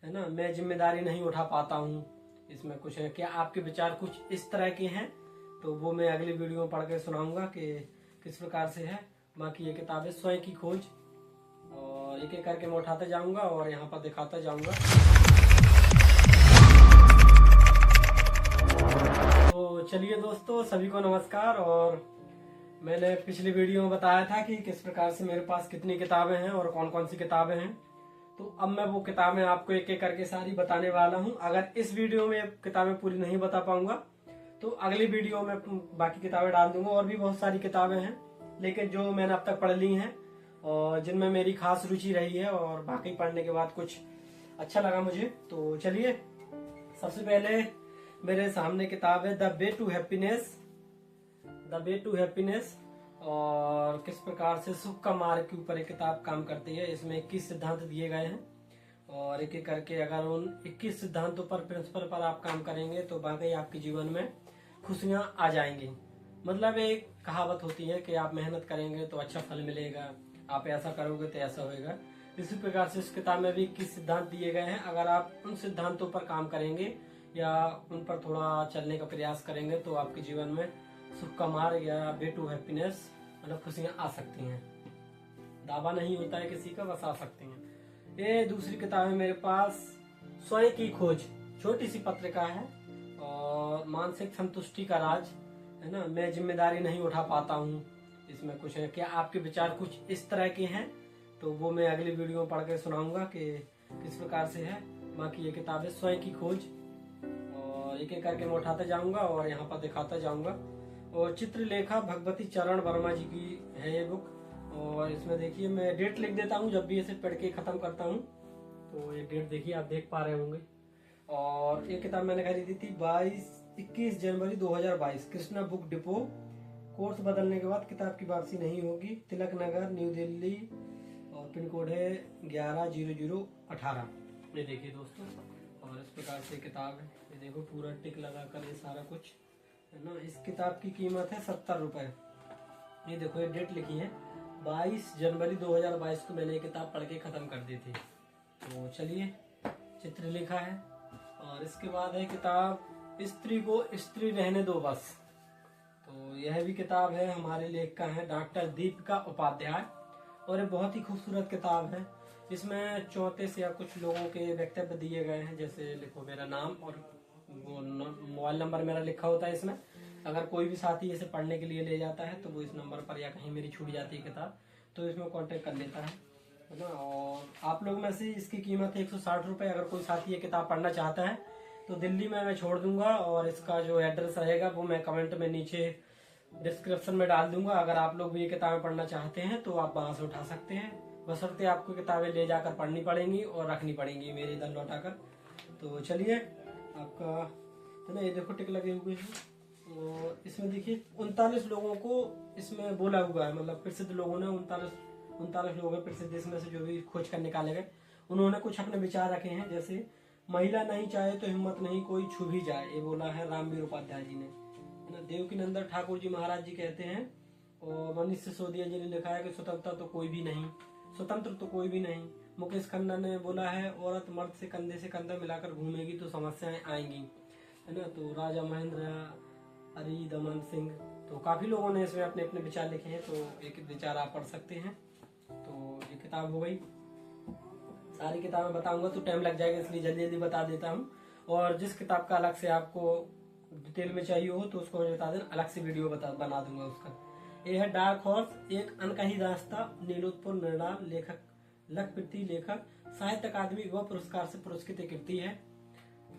है ना, मैं जिम्मेदारी नहीं उठा पाता हूँ। इसमें कुछ है, क्या आपके विचार कुछ इस तरह के हैं तो वो मैं अगली वीडियो में पढ़ के सुनाऊंगा कि किस प्रकार से है। बाकी ये किताब है स्वयं की खोज, और एक एक करके मैं उठाते जाऊंगा और यहाँ पर दिखाता जाऊंगा। तो चलिए दोस्तों, सभी को नमस्कार। और मैंने पिछली वीडियो में बताया था कि किस प्रकार से मेरे पास कितनी किताबें हैं और कौन कौन सी किताबें हैं। तो अब मैं वो किताबें आपको एक एक करके सारी बताने वाला हूँ। अगर इस वीडियो में किताबें पूरी नहीं बता पाऊंगा तो अगली वीडियो में बाकी किताबें डाल दूंगा। और भी बहुत सारी किताबें हैं, लेकिन जो मैंने अब तक पढ़ ली हैं और जिनमें मेरी खास रुचि रही है और बाकी पढ़ने के बाद कुछ अच्छा लगा मुझे। तो चलिए, सबसे पहले मेरे सामने किताब है the way to happiness, the way to happiness, और किस प्रकार से सुख का मार्ग के ऊपर एक किताब काम करती है। इसमें 21 सिद्धांत दिए गए हैं और एक एक करके अगर उन 21 सिद्धांतों पर, प्रिंसिपल पर आप काम करेंगे तो वाकई आपके जीवन में खुशियां आ जाएंगी। मतलब एक कहावत होती है कि आप मेहनत करेंगे तो अच्छा फल मिलेगा, आप ऐसा करोगे तो ऐसा होगा। इसी प्रकार से इस किताब में भी 21 सिद्धांत दिए गए हैं। अगर आप उन सिद्धांतों पर काम करेंगे या उन पर थोड़ा चलने का प्रयास करेंगे तो आपके जीवन में सुख का मार्ग या वे टू हैप्पीनेस, मतलब खुशियां आ सकती हैं। दावा नहीं होता है किसी का, बस आ सकती हैं। ये दूसरी किताब है मेरे पास, स्वयं की खोज, छोटी सी पत्रिका है और मानसिक संतुष्टि का राज, है ना, मैं जिम्मेदारी नहीं उठा पाता हूँ। इसमें कुछ है, क्या आपके विचार कुछ इस तरह के हैं तो वो मैं अगली वीडियो में पढ़ के सुनाऊंगा कि किस प्रकार से है। बाकी ये किताब है स्वयं की खोज, और एक एक करके मैं उठाते जाऊंगा और यहाँ पर दिखाता जाऊंगा। और चित्रलेखा भगवती चरण वर्मा जी की है ये बुक। और इसमें देखिए, मैं डेट लिख देता हूँ जब भी इसे पढ़ के खत्म करता हूँ। तो ये डेट देखिए, आप देख पा रहे होंगे। और ये किताब मैंने खरीदी थी 21 जनवरी 2022, कृष्णा बुक डिपो। कोर्स बदलने के बाद किताब की वापसी नहीं होगी, तिलक नगर, न्यू दिल्ली, और पिन कोड है 110018। ये देखिए दोस्तों, और इस प्रकार से किताब है। ये देखो, पूरा टिक लगा कर ये सारा कुछ है ना। इस किताब की कीमत है 70 रुपए। ये देखो, ये डेट लिखी है 22 जनवरी 2022 को मैंने ये किताब पढ़ के खत्म कर दी थी। तो चलिए, चित्रलेखा है। और इसके बाद है किताब स्त्री को स्त्री रहने दो बस। तो यह भी किताब है, हमारे लेखक का है डॉक्टर दीपिका उपाध्याय, और ये बहुत ही खूबसूरत किताब है। इसमें 34 या कुछ लोगों के वक्तव्य दिए गए हैं। जैसे लिखो मेरा नाम और वो मोबाइल नंबर मेरा लिखा होता है इसमें। अगर कोई भी साथी इसे पढ़ने के लिए ले जाता है तो वो इस नंबर पर, या कहीं मेरी छूट जाती है किताब तो इसमें कांटेक्ट कर लेता है ना। और आप लोग में से इसकी कीमत है 160 रुपए। अगर कोई साथी ये किताब पढ़ना चाहता है तो दिल्ली में मैं छोड़ दूंगा, और इसका जो एड्रेस रहेगा वो मैं कमेंट में नीचे डिस्क्रिप्शन में डाल दूंगा। अगर आप लोग भी ये किताबें पढ़ना चाहते हैं तो आप वहां से उठा सकते हैं, बशर्ते आपको किताबें ले जाकर पढ़नी पड़ेंगी और रखनी पड़ेंगी मेरे इधर लौटाकर। तो चलिए, आपका है ना, ये देखो टिक लगे हुए हैं। और इसमें देखिए 39 लोगों को इसमें बोला हुआ है, मतलब प्रसिद्ध लोगों ने 39 लोग हैं प्रसिद्ध, इसमें से जो भी खोज कर निकाले गए उन्होंने कुछ अपने विचार रखे हैं। जैसे महिला नहीं चाहे तो हिम्मत नहीं कोई छू भी जाए, ये बोला है रामवीर उपाध्याय जी ने, है ना। देवकीनंदन ठाकुर जी महाराज जी कहते हैं। और मनीष सिसोदिया जी ने लिखा है कि स्वतंत्रता तो कोई भी नहीं, स्वतंत्र तो कोई भी नहीं। मुकेश खन्ना ने बोला है औरत मर्द से कंधा मिलाकर घूमेगी तो समस्याएं आएंगी, है ना। तो राजा महेंद्र, हरिदमन सिंह, तो काफी लोगों ने इसमें अपने अपने विचार लिखे हैं। तो एक विचार आप पढ़ सकते हैं। तो ये किताब हो गई। सारी किताबें बताऊंगा तो टाइम लग जाएगा, इसलिए जल्दी जल्दी बता देता हूँ। और जिस किताब का अलग से आपको डिटेल में चाहिए हो तो उसको मैं बता देना, अलग से वीडियो बना दूंगा उसका। ये है डार्क हॉर्स, एक अनकही रास्ता, नीलोत्पल मृणाल, लेखक लखपति, लेखक साहित्य अकादमी युवा पुरस्कार से पुरस्कृत कृति है।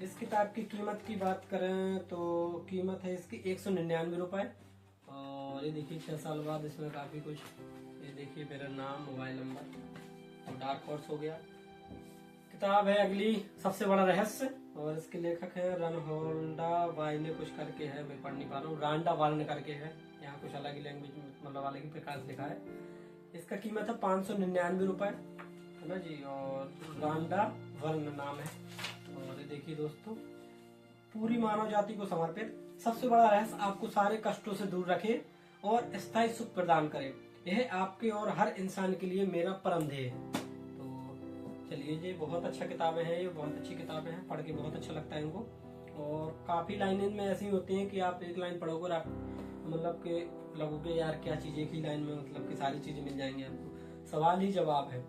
इस किताब की कीमत की बात करें तो कीमत है इसकी 199 रुपए। और ये देखिए 6 साल बाद इसमें काफी कुछ, ये देखिए मेरा नाम, मोबाइल नंबर, तो डार्क हॉर्स हो गया। किताब है अगली, सबसे बड़ा रहस्य, और इसके लेखक है रनहोल्डा वाइने कुछ करके है, मैं पढ़ नहीं पा रहा हूँ, रांडा वार्न करके है। यहाँ कुछ अलग ही लैंग्वेज, मतलब अलग ही प्रकार से लिखा है। इसका कीमत है 599 रुपए, है ना जी। और रांडा वर्ण नाम है। और ये देखिए दोस्तों, पूरी मानव जाति को समर्पित, सबसे बड़ा रहस्य आपको सारे कष्टों से दूर रखे और स्थायी सुख प्रदान करे, यह आपके और हर इंसान के लिए मेरा परम ध्येय है। तो चलिए जी, बहुत अच्छा किताबें हैं, ये बहुत अच्छी किताबें हैं, पढ़ के बहुत अच्छा लगता है इनको। और काफ़ी लाइनें इनमें ऐसी होती हैं कि आप एक लाइन पढ़ोगे और आप मतलब कि लगोगे यार क्या चीज़, एक ही लाइन में मतलब कि सारी चीज़ें मिल जाएंगी आपको। सवाल ही जवाब है।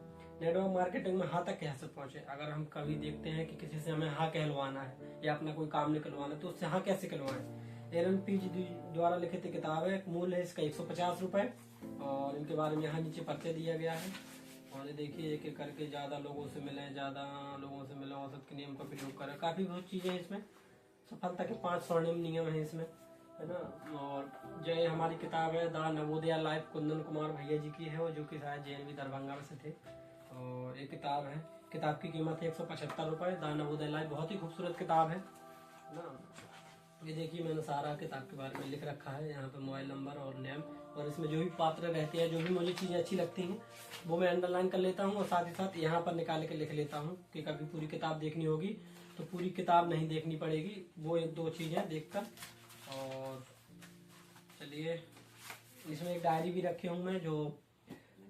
नेटवर्क मार्केटिंग में हाँ तक कैसे पहुंचे। अगर हम कभी देखते हैं कि किसी से हमें हाँ कहलवाना है या अपना कोई काम निकलवाना है तो उससे हाँ कैसे कहलवाएं। एलन पीज द्वारा लिखित किताब है, मूल्य है इसका 150 रुपए। और इनके बारे में यहाँ नीचे परिचय दिया गया है। और ये देखिए एक एक करके ज़्यादा लोगों से मिलें, ज़्यादा लोगों से मिलें, औसत के नियम का प्रयोग करें, काफ़ी बहुत चीज़ें हैं इसमें। सफलता के 5 स्वर्णिम नियम हैं इसमें, है ना। और जो ये हमारी किताब है द नवोदया लाइफ, कुंदन कुमार भैया जी की है, वो जो कि शायद JNV दरभंगा में से थे। और ये किताब है, किताब की कीमत है 175 रुपये। द नवोदय लाइफ बहुत ही खूबसूरत किताब है ना। ये देखिए मैंने सारा किताब के बारे में लिख रखा है, यहाँ पे मोबाइल नंबर और नेम, और इसमें जो भी पात्र रहते हैं, जो भी मुझे चीज़ें अच्छी लगती हैं वो मैं अंडरलाइन कर लेता हूँ। और साथ ही साथ यहाँ पर निकाल के लिख लेता हूँ कि कभी पूरी किताब देखनी होगी तो पूरी किताब नहीं देखनी पड़ेगी, वो एक दो चीज़ें देखकर। और चलिए, इसमें एक डायरी भी रखे हूँ मैं, जो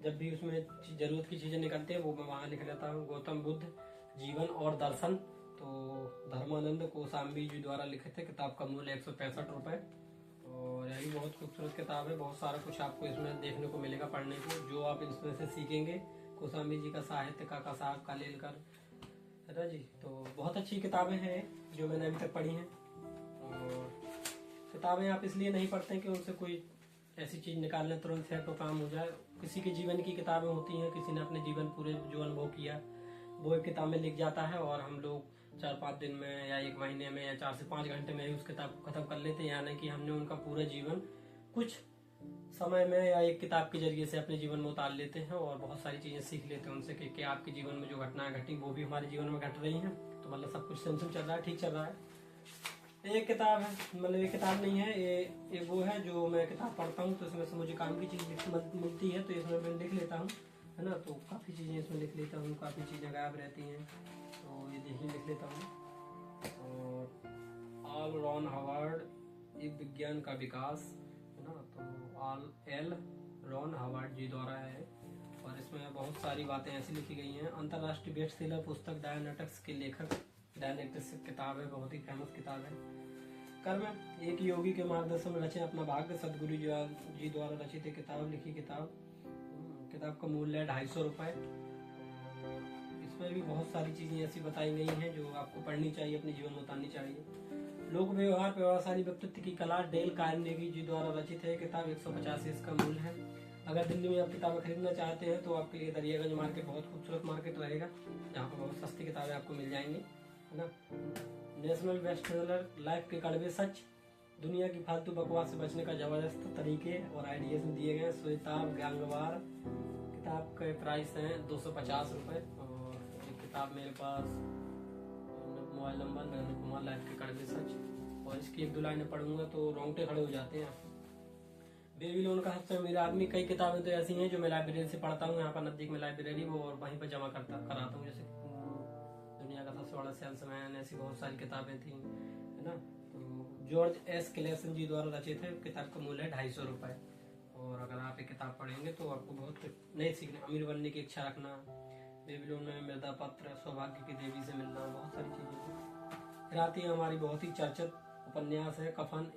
जब भी उसमें जरूरत की चीज़ें निकलती हैं वो मैं वहाँ लिख लेता हूँ। गौतम बुद्ध जीवन और दर्शन, तो धर्मानंद कोसाम्बी जी द्वारा लिखित है, किताब का मूल्य 165 रुपये। और यही बहुत खूबसूरत किताब है, बहुत सारा कुछ आपको इसमें देखने को मिलेगा, पढ़ने को, जो आप इसमें से सीखेंगे। कोसाम्बी जी का साहित्य, काका साहब कालेलकर, है ना जी। तो बहुत अच्छी किताबें हैं जो मैंने अभी तक पढ़ी हैं। और किताबें आप इसलिए नहीं पढ़ते कि उनसे कोई ऐसी चीज़ निकाल लें तुरंत से तो काम हो जाए। किसी के जीवन की किताबें होती हैं, किसी ने अपने जीवन पूरे जो अनुभव किया वो एक किताब में लिख जाता है, और हम लोग 4-5 दिन में या 1 महीने में या 4 से 5 घंटे में ही उस किताब को खत्म कर लेते हैं। यानी कि हमने उनका पूरा जीवन कुछ समय में या एक किताब के जरिए से अपने जीवन में उतार लेते हैं, और बहुत सारी चीज़ें सीख लेते हैं उनसे कि आपके जीवन में जो घटनाएं घटी वो भी हमारे जीवन में घट रही हैं। तो मतलब सब कुछ सेम चल रहा है, ठीक चल रहा है। एक किताब है, मतलब ये किताब नहीं है, ये वो है जो मैं किताब पढ़ता हूँ तो इसमें से मुझे काम की चीज़ मिलती है तो इसमें मैं लिख लेता हूँ, है ना। तो काफ़ी चीज़ें इसमें लिख लेता हूँ, काफ़ी चीज़ें गायब रहती हैं तो ये देखिए लिख लेता हूँ। और ऑल रॉन हावर्ड, एक विज्ञान का विकास, है ना। तो ऑल एल रॉन हावर्ड जी द्वारा है, और इसमें बहुत सारी बातें ऐसी लिखी गई हैं। अंतर्राष्ट्रीय बेस्ट सेलर पुस्तक डायनेटिक्स के लेखक, डायनेटिक्स किताब है, बहुत ही फेमस किताब है। कर्म, एक योगी के मार्गदर्शन में रचे अपना भाग्य, सदगुरु जी द्वारा रचित एक किताब, लिखी किताब। किताब का मूल्य है 250 रुपये। इसमें भी बहुत सारी चीज़ें ऐसी बताई गई हैं जो आपको पढ़नी चाहिए, अपने जीवन में उतारनी चाहिए। लोक व्यवहार, प्रभावशाली व्यक्तित्व की कला, डेल कार्नेगी जी द्वारा रचित है किताब, 185 इसका मूल्य है। अगर दिल्ली में आप किताबें खरीदना चाहते हैं तो आपके लिए दरियागंज मार्केट बहुत खूबसूरत मार्केट रहेगा, जहाँ पर बहुत सस्ती किताबें आपको मिल जाएंगी, है ना। नेशनल बेस्टसेलर, लाइफ के कड़वे सच, दुनिया की फालतू बकवास से बचने का जबरदस्त तरीके और आइडियाज में दिए गए। श्वेताब गंगवार, किताब के प्राइस हैं 250 रुपये। और ये किताब मेरे पास, mobile number Narendra Kumar, life के कड़वे सच। और इसकी 1-2 लाइनें पढ़ूंगा तो रोंगटे खड़े हो जाते हैं। बेबीलोन का सबसे अमीर आदमी, कई किताबें तो ऐसी हैं जो मैं लाइब्रेरी से पढ़ता हूँ, यहाँ पर नजदीक में लाइब्रेरी वो, और वहीं पर जमा कराता हूँ। जैसे दुनिया का सबसे बड़ा सेल्समैन, ऐसी बहुत सारी किताबें थी, है ना। तो जॉर्ज एस क्लेसन जी द्वारा रचित है, किताब का मूल्य है 250 रुपये। और अगर आप एक किताब पढ़ेंगे तो आपको बहुत कुछ नए सीखने, अमीर बनने की इच्छा रखना, बेबीलोन में मृदा पत्र, सौभाग्य की देवी से मिलना, बहुत सारी चीज़ें। फिर आती है हमारी बहुत ही चर्चित उपन्यास है कफन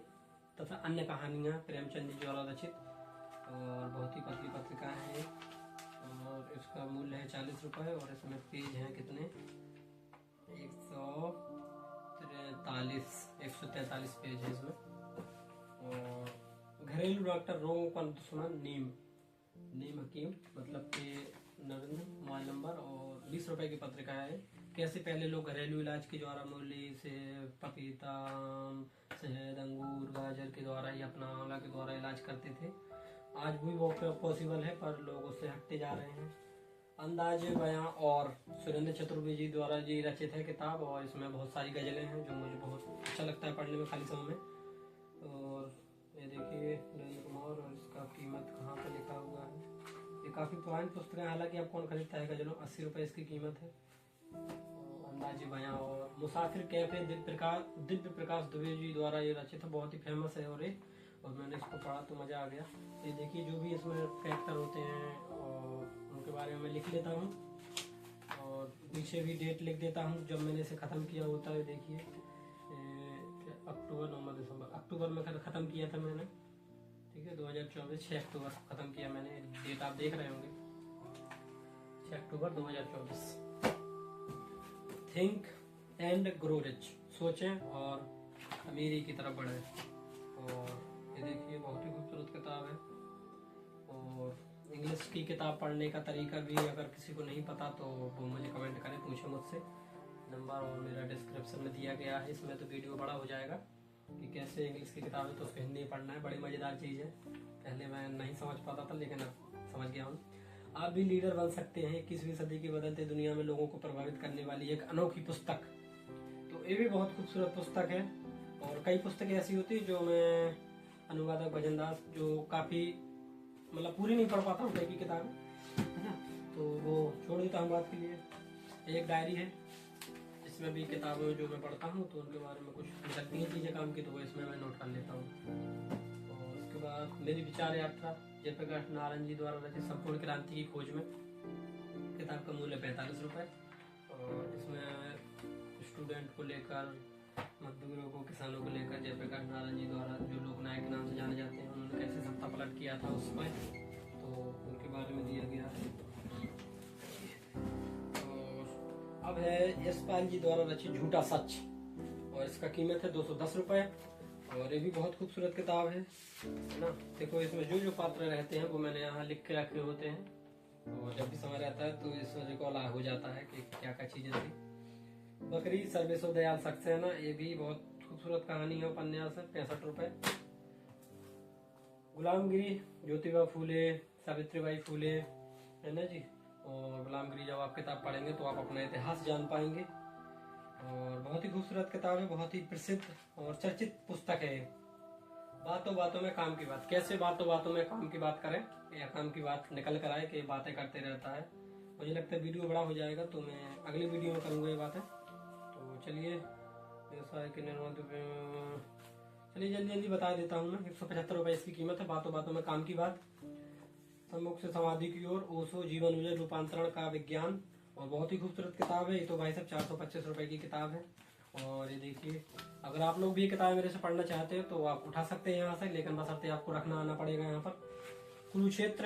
तथा अन्य कहानियाँ, प्रेमचंद जी द्वारा रचित, और बहुत ही पतली पत्रिका है। और इसका मूल्य है 40 रुपये। और इसमें पेज हैं कितने, 143 पेज है इसमें। और घरेलू डॉक्टर, रोगों का दुश्मन, नीम हकीम, मतलब कि नरेंद्र, मोबाइल नंबर, और 20 रुपए की पत्रिका है। कैसे पहले लोग घरेलू इलाज के द्वारा मूली से, पपीता, शहद, अंगूर, गाजर के द्वारा या अपना आंवला के द्वारा इलाज करते थे। आज भी वो पॉसिबल है पर लोग उससे हटते जा रहे हैं। अंदाज बयां, और सुरेंद्र चतुर्वेदी जी द्वारा जी रचित है किताब, और इसमें बहुत सारी गजलें हैं जो मुझे बहुत अच्छा लगता है पढ़ने में खाली समय में। और ये देखिए नरेंद्र कुमार, और इसका कीमत कहाँ पर लिखा हुआ है। ये काफ़ी पुरानी पुस्तक है, हालांकि अब कौन खरीदता है गजलों, 80 रुपये इसकी कीमत है। अंदाजी बयां और मुसाफिर कैफे, दिव्य प्रकाश दुबे जी द्वारा ये रचित है, बहुत ही फेमस है। और मैंने इसको पढ़ा तो मज़ा आ गया। ये देखिए जो भी इसमें कैरेक्टर होते हैं और उनके बारे में मैं लिख लेता हूँ। और पीछे भी डेट लिख देता हूँ जब मैंने इसे ख़त्म किया होता है। देखिए अक्टूबर, नवंबर, दिसंबर, अक्टूबर में ख़त्म किया था मैंने, ठीक है। 2024 6 अक्टूबर को ख़त्म किया मैंने। डेट आप देख रहे होंगे, 6 अक्टूबर 2024। थिंक एंड ग्रो रिच, सोचें और अमीरी की तरफ बढ़े। और ये देखिए बहुत ही खूबसूरत किताब है। और इंग्लिश की किताब पढ़ने का तरीका भी अगर किसी को नहीं पता तो वो मुझे कमेंट करें, पूछे मुझसे। नंबर और मेरा डिस्क्रिप्शन में दिया गया है। इसमें तो वीडियो बड़ा हो जाएगा कि कैसे इंग्लिश की किताब है तो उसको हिंदी में पढ़ना है। बड़ी मज़ेदार चीज़ है। पहले मैं नहीं समझ पाता था लेकिन अब समझ गया हूँ। आप भी लीडर बन सकते हैं। 21वीं सदी की बदलते दुनिया में लोगों को प्रभावित करने वाली एक अनोखी पुस्तक। तो ये भी बहुत खूबसूरत पुस्तक है। और कई पुस्तकें ऐसी होती है जो मैं अनुवादक भजनदास जो काफ़ी मतलब पूरी नहीं पढ़ पाता हूँ, कई की किताब है ना, तो वो छोड़ देता हूँ बात के लिए। एक डायरी है, इसमें भी किताबें जो मैं पढ़ता हूँ तो उनके बारे में कुछ लगती हैं चीज़ें काम की, तो वो इसमें मैं नोट कर लेता हूँ। और उसके बाद मेरी विचार यात्रा जयप्रकाश नारायण जी द्वारा रचित संपूर्ण क्रांति की खोज में। किताब का मूल्य 45 रुपये। और इसमें स्टूडेंट को लेकर, मजदूरों को, किसानों को लेकर जयप्रकाश नारायण जी द्वारा जो लोकनायक के नाम से जाने जाते हैं, उन्होंने कैसे सत्ता पलट किया था उसमें, तो उनके बारे में दिया गया है। और अब है यशपाल जी द्वारा रचित झूठा सच, और इसका कीमत है 210 रुपये। और ये भी बहुत खूबसूरत किताब है ना। देखो इसमें जो जो पात्र रहते हैं वो मैंने यहाँ लिख के रखे होते हैं, तो जब भी समय रहता है तो इसमें रिकॉल हो जाता है कि क्या क्या चीज़ें थी। बकरी सर्वेश्वर दयाल सक्सेना, ये भी बहुत खूबसूरत कहानी है, उपन्यास है, 65 रुपये। गुलामगिरी ज्योतिबा फूले, सावित्रीबाई फूले, है ना जी। और गुलामगिरी जब आप किताब पढ़ेंगे तो आप अपना इतिहास जान पाएंगे। और बहुत ही खूबसूरत किताब है, बहुत ही प्रसिद्ध और चर्चित पुस्तक है। बातों बातों में काम की बात, कैसे बातों बातों में काम की बात करें या काम की बात निकल कर आए कि बातें करते रहता है। मुझे लगता है वीडियो बड़ा हो जाएगा तो मैं अगली वीडियो में करूँगा ये बातें। तो चलिए व्यवसाय के निर्माण, चलिए जल्दी जल्दी बता देता हूँ मैं। 175 रुपये इसकी कीमत है। बातों बातों में काम की बात, सम्मुख से समाधि की ओर, ओशो जीवन में रूपांतरण का विज्ञान। और बहुत ही खूबसूरत किताब है ये तो भाई साहब, 425 रुपये की किताब है। और ये देखिए, अगर आप लोग भी ये किताब मेरे से पढ़ना चाहते हैं तो आप उठा सकते हैं यहाँ से, लेकिन बशर्ते आपको रखना आना पड़ेगा यहाँ पर। कुरुक्षेत्र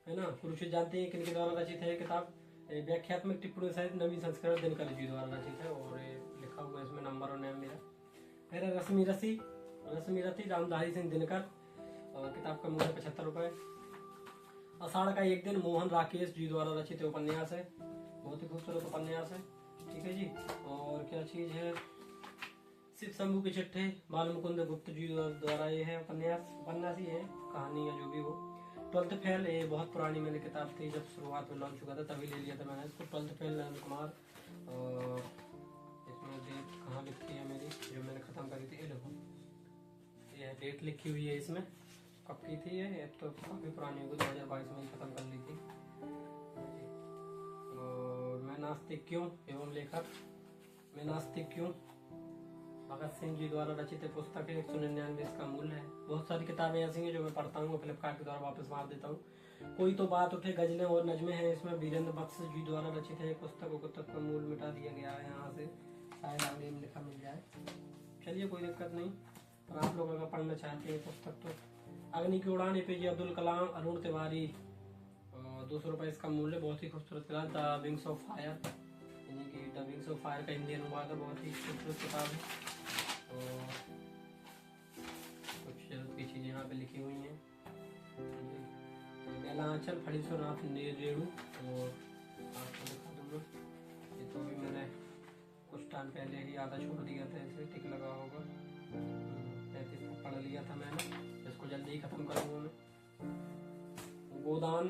है ना, कुरुक्षेत्र जानते हैं किनके द्वारा रचित है ये किताब। व्याख्यात्मक टिप्पणी सहित नवी संस्करण दिनकर जी द्वारा रचित है। और लिखा हुआ है इसमें नंबर और नेम मेरा रश्मि रथी रामधारी सिंह दिनकर। और किताब का मूल्य 75 रुपये। आषाढ़ का एक दिन मोहन राकेश जी द्वारा रचित उपन्यास है, बहुत ही खूबसूरत उपन्यास है, ठीक है जी। और क्या चीज है, शिव शंभू के चिट्ठे, बाल मुकुंद गुप्त जी द्वारा ये है उपन्यास ही है, कहानी या जो भी हो। 12th फेल, ये बहुत पुरानी मैंने किताब थी, जब शुरुआत में लॉन्च हुआ था तभी ले लिया था मैंने इसको। 12th fail Nand Kumar. और इसमें डेट कहाँ लिखी है मेरी, जो मैंने खत्म करी थी, ये देखो ये डेट लिखी हुई है इसमें, कब की थी ये तो काफ़ी पुरानी होगी, 2022 में ही खत्म कर ली थी। और मैं नास्तिक क्यों एवं लेखक, मैं नास्तिक क्यों, भगत सिंह जी द्वारा रचित पुस्तक है, 199 इसका मूल्य है। बहुत सारी किताबें ऐसी हैं जो मैं पढ़ता हूँ, फ्लिपकार्ट के द्वारा वापस मार देता हूँ। कोई तो बात उठे, गजलें और नजमें हैं इसमें, वीरेंद्र बख्श जी द्वारा रचित है पुस्तक। पुस्तक का मूल्य मिटा दिया गया है यहाँ से, शायद आगे में लिखा मिल जाए। चलिए कोई दिक्कत नहीं, और आप लोग अगर पढ़ना चाहते हैं पुस्तक तो अग्नि की उड़ान, एपीजे अब्दुल कलाम, अरुण तिवारी। 200 रुपये इसका मूल्य। बहुत ही खूबसूरत किताब, द विंग्स ऑफ फायर, यानी कि द विंग्स ऑफ फायर का हिंदी अनुवाद है, बहुत ही खूबसूरत किताब है। और कुछ जरूरत की चीज़ें यहाँ पे लिखी हुई हैं। बेलांचल फणीश्वरनाथ रेणु, और आपको दिखा दूँगा, ये तो भी मैंने कुछ टाइम पहले ही आधा छोड़ दिया था, इसे टिक लगा होगा, 35 तक पढ़ लिया था मैंने, इसको जल्दी ही खत्म करूँगा मैं। गोदान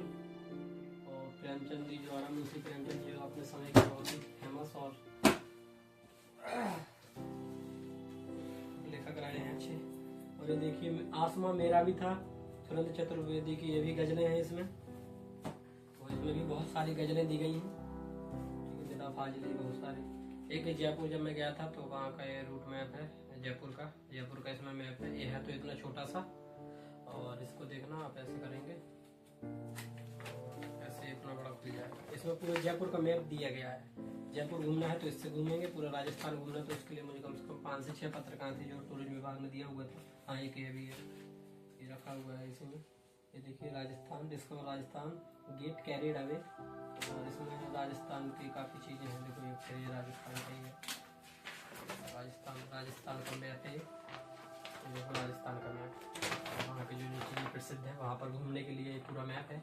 और प्रेमचंद जी द्वारा, मुंशी प्रेमचंद जी अपने समय के बहुत ही फेमस और लेखक रहे हैं अच्छे। और ये देखिए आसमां मेरा भी था, सुरेंद्र चतुर्वेदी की, ये भी गजलें हैं इसमें। और इसमें भी बहुत सारी गजलें दी गई हैं, ठीक है, बिना फाजिली बहुत सारी। एक जयपुर जब मैं गया था तो वहाँ का ये रूट मैप है जयपुर का इसमें मैप है। ये है तो इतना छोटा सा, और इसको देखना आप ऐसे करेंगे, ऐसे इतना इतना बड़ा खुल जाएगा। इसमें पूरे जयपुर का मैप दिया गया है। जयपुर घूमना है तो इससे घूमेंगे, पूरा राजस्थान घूमना है तो उसके लिए मुझे कम से कम 5 से 6 पत्रकार थे जो टूरिज्म विभाग ने दिया हुआ था। हाँ, एक ये भी है, ये रखा हुआ है इसमें। ये देखिए, Rajasthan, discover Rajasthan, get carried away, और इसमें राजस्थान की काफ़ी चीज़ें हैं। देखो, ये फिर ये राजस्थान का ही है, राजस्थान का मैप है। देखो, राजस्थान का मैप, वहाँ की जो जो चीज़ें प्रसिद्ध है वहाँ पर घूमने के लिए पूरा मैप है।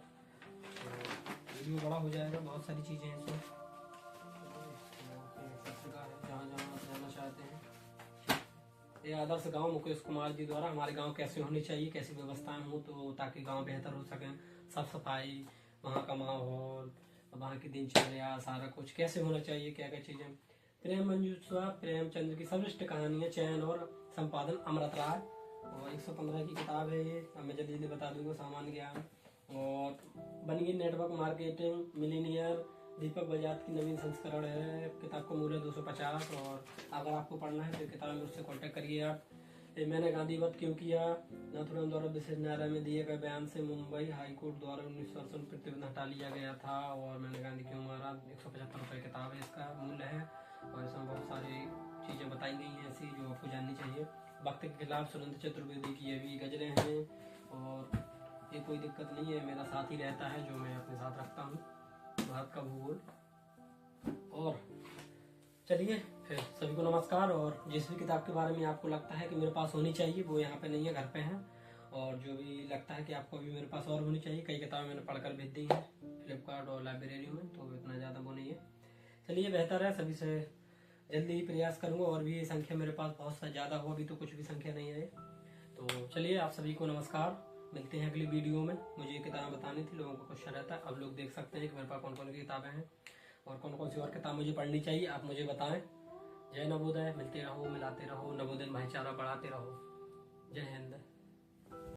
तो वीडियो बड़ा हो जाएगा, बहुत सारी चीज़ें हैं इसमें, जहाँ जहाँ आप जाना चाहते हैं। ये आदर्श गांव मुकेश कुमार जी द्वारा हमारे गांव कैसे होने चाहिए, कैसी व्यवस्थाएं हो तो ताकि गांव बेहतर हो सके, साफ सफाई, वहाँ का माहौल, वहाँ की दिनचर्या, सारा कुछ कैसे होना चाहिए, क्या क्या चीजें। प्रेम मंजूषा प्रेमचंद्र की सर्वश्रेष्ठ कहानियां, चयन और संपादन अमृत राय, और 115 की किताब है ये। अब मैं जल्दी जल्दी बता दूंगा। सामान्य ज्ञान, और बनी नेटवर्क मार्केटिंग, मिलीनियर, दीपक बजाज की नवीन संस्करण है। किताब का मूल्य 250, और अगर आपको पढ़ना है तो किताब में उससे कांटेक्ट करिए आप। मैंने गांधीवध क्यों किया, नाथुराम द्वारा विशेष न्यायालय में दिए गए बयान से मुंबई हाईकोर्ट द्वारा 1968 प्रतिबंध हटा लिया गया था, और मैंने गांधी क्यों मारा, 175 रुपये किताब है, इसका मूल्य है। और इसमें बहुत सारी चीज़ें बताई गई हैं ऐसी जो आपको जाननी चाहिए। वक्त के खिलाफ सुरेंद्र चतुर्वेदी की ये भी गजलें हैं, और ये कोई दिक्कत नहीं है, मेरा साथ ही रहता है जो मैं अपने साथ रखता हूँ, भारत का भूगोल। और चलिए फिर सभी को नमस्कार। और जिस भी किताब के बारे में आपको लगता है कि मेरे पास होनी चाहिए वो यहाँ पे नहीं है, घर पे है। और जो भी लगता है कि आपको भी मेरे पास और होनी चाहिए, कई किताबें मैंने पढ़कर भेज दी हैं फ्लिपकार्ट और लाइब्रेरी में, तो इतना ज़्यादा वो नहीं है। चलिए, बेहतर है, सभी से जल्दी ही प्रयास करूँगा, और भी ये संख्या मेरे पास बहुत ज़्यादा हो, अभी तो कुछ भी संख्या नहीं है। तो चलिए, आप सभी को नमस्कार, मिलते हैं अगली वीडियो में। मुझे ये किताब बतानी थी, लोगों को क्वेश्चन रहता है। अब लोग देख सकते हैं कि मेरे पास कौन कौन सी किताबें हैं और कौन कौन सी और किताब मुझे पढ़नी चाहिए, आप मुझे बताएं। जय नवोदय, मिलते रहो, मिलाते रहो, नवोदय भाईचारा बढ़ाते रहो। जय हिंद।